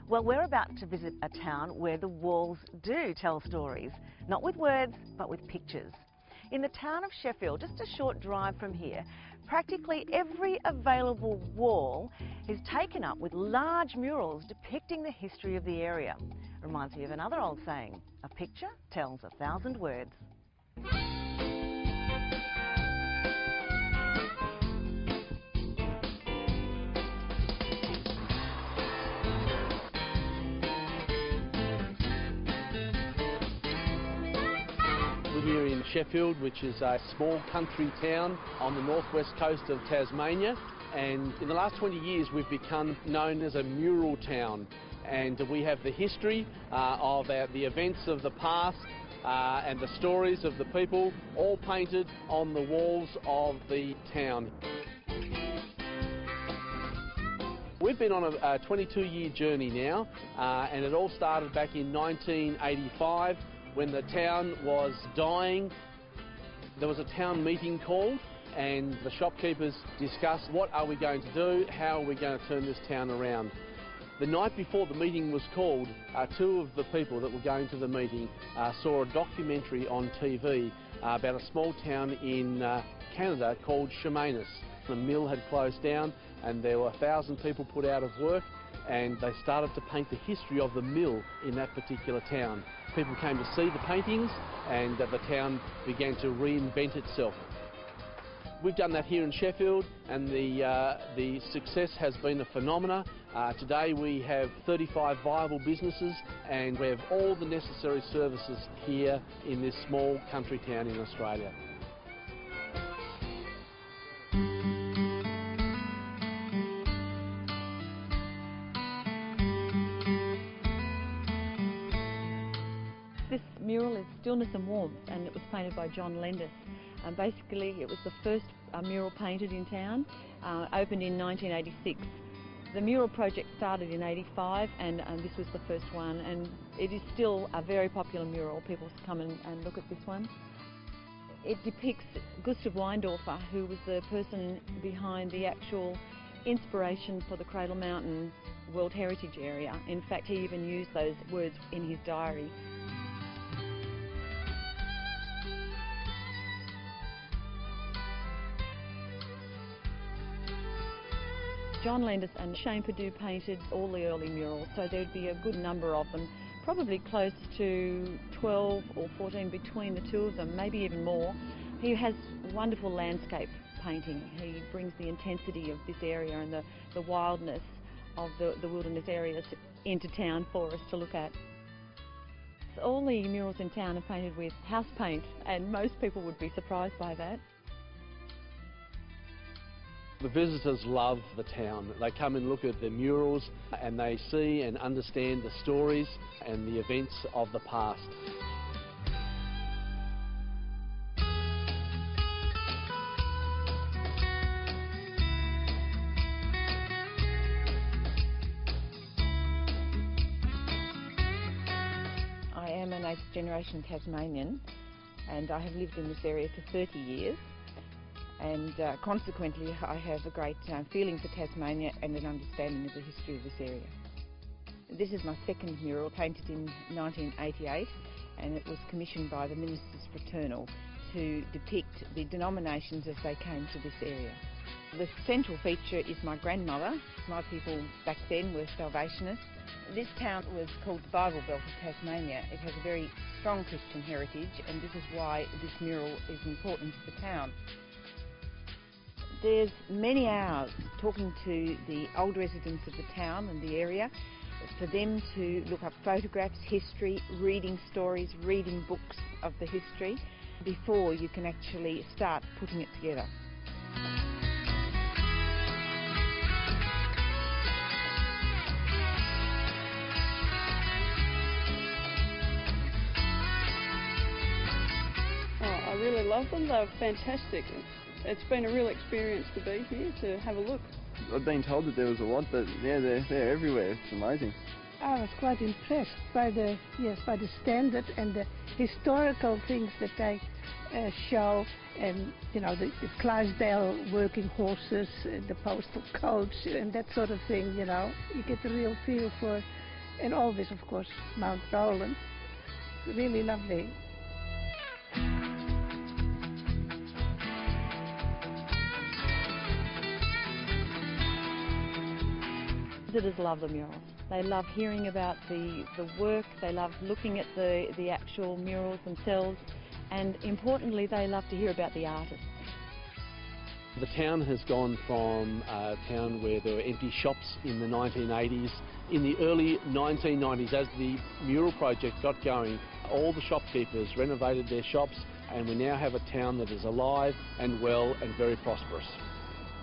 Well, we're about to visit a town where the walls do tell stories, not with words, but with pictures. In the town of Sheffield, just a short drive from here, practically every available wall is taken up with large murals depicting the history of the area. Reminds me of another old saying, a picture tells 1,000 words. We're here in Sheffield, which is a small country town on the northwest coast of Tasmania, and in the last 20 years we've become known as a mural town, and we have the history of the events of the past and the stories of the people all painted on the walls of the town. We've been on a 22-year journey now, and it all started back in 1985 when the town was dying. There was a town meeting called, and the shopkeepers discussed what are we going to do, how are we going to turn this town around. The night before the meeting was called, two of the people that were going to the meeting saw a documentary on TV about a small town in Canada called Sheffield. The mill had closed down and there were 1,000 people put out of work, and they started to paint the history of the mill in that particular town. People came to see the paintings, and the town began to reinvent itself. We've done that here in Sheffield, and the success has been a phenomena. Today we have 35 viable businesses, and we have all the necessary services here in this small country town in Australia. This mural is Stillness and Warmth, and it was painted by John Lendis. Basically, it was the first mural painted in town, opened in 1986. The mural project started in 85, and this was the first one, and it is still a very popular mural. People come and look at this one. It depicts Gustav Weindorfer, who was the person behind the actual inspiration for the Cradle Mountain World Heritage Area. In fact, he even used those words in his diary. John Lendis and Shane Perdue painted all the early murals, so there'd be a good number of them, probably close to 12 or 14 between the two of them, maybe even more. He has wonderful landscape painting. He brings the intensity of this area and the wildness of the wilderness areas into town for us to look at. All the murals in town are painted with house paint, and most people would be surprised by that. The visitors love the town. They come and look at the murals and they see and understand the stories and the events of the past. I am an 8th generation Tasmanian, and I have lived in this area for 30 years. And consequently I have a great feeling for Tasmania and an understanding of the history of this area. This is my second mural, painted in 1988, and it was commissioned by the Ministers Fraternal to depict the denominations as they came to this area. The central feature is my grandmother. My people back then were Salvationists. This town was called the Bible Belt of Tasmania. It has a very strong Christian heritage, and this is why this mural is important to the town. There's many hours talking to the old residents of the town and the area, for them to look up photographs, history, reading stories, reading books of the history, before you can actually start putting it together. I really love them. They're fantastic. It's been a real experience to be here, to have a look. I've been told that there was a lot, but yeah, they're everywhere. It's amazing. I was quite impressed by the standard and the historical things that they show, and you know, the Clydesdale working horses, the postal codes and that sort of thing. You know, you get a real feel for and always, of course, Mount Rowland. Really lovely. Visitors love the murals. They love hearing about the work, they love looking at the actual murals themselves, and importantly they love to hear about the artists. The town has gone from a town where there were empty shops in the 1980s. In the early 1990s, as the mural project got going, all the shopkeepers renovated their shops, and we now have a town that is alive and well and very prosperous.